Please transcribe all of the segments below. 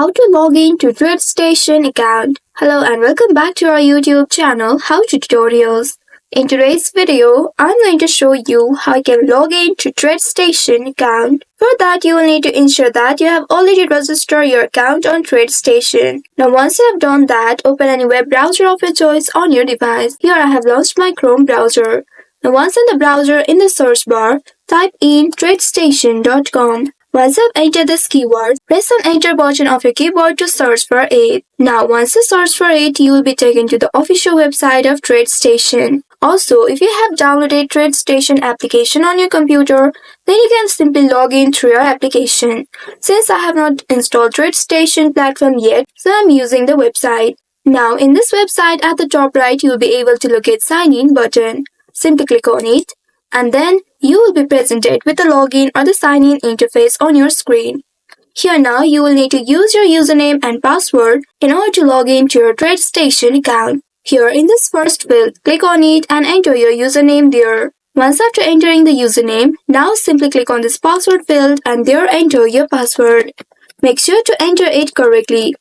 How to log in to TradeStation account. Hello and welcome back to our YouTube channel How to Tutorials. In today's video, I'm going to show you how you can log in to TradeStation account. For that, you will need to ensure that you have already registered your account on TradeStation. Now once you have done that, open any web browser of your choice on your device. Here I have launched my Chrome browser. Now once in the browser, in the search bar, type in tradestation.com. Once you have entered this keyword, press the enter button of your keyboard to search for it. Now once you search for it, you will be taken to the official website of TradeStation. Also, if you have downloaded TradeStation application on your computer, then you can simply log in through your application. Since I have not installed TradeStation platform yet, so I'm using the website. Now in this website, at the top right, you will be able to locate sign in button. Simply click on it, and then you will be presented with the login or the sign-in interface on your screen. Here now you will need to use your username and password in order to log in to your TradeStation account. Here in this first field, click on it and enter your username there. Once after entering the username, now simply click on this password field and there enter your password. Make sure to enter it correctly.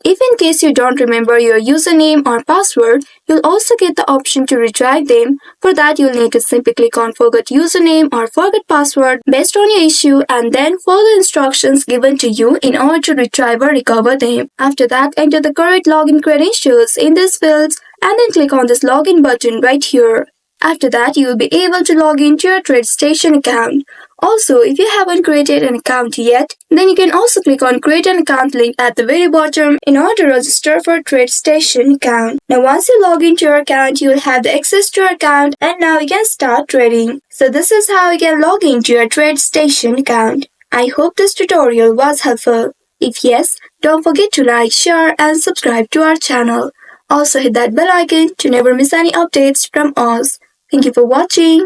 If in case you don't remember your username or password, you'll also get the option to retrieve them. For that, you'll need to simply click on Forget Username or Forget Password based on your issue and then follow the instructions given to you in order to retrieve or recover them. After that, enter the correct login credentials in these fields and then click on this login button right here. After that, you will be able to log into your TradeStation account. Also, if you haven't created an account yet, then you can also click on Create an Account link at the very bottom in order to register for TradeStation account. Now once you log into your account, you will have the access to your account and now you can start trading. So this is how you can log into your TradeStation account. I hope this tutorial was helpful. If yes, don't forget to like, share and subscribe to our channel. Also hit that bell icon to never miss any updates from us. Thank you for watching.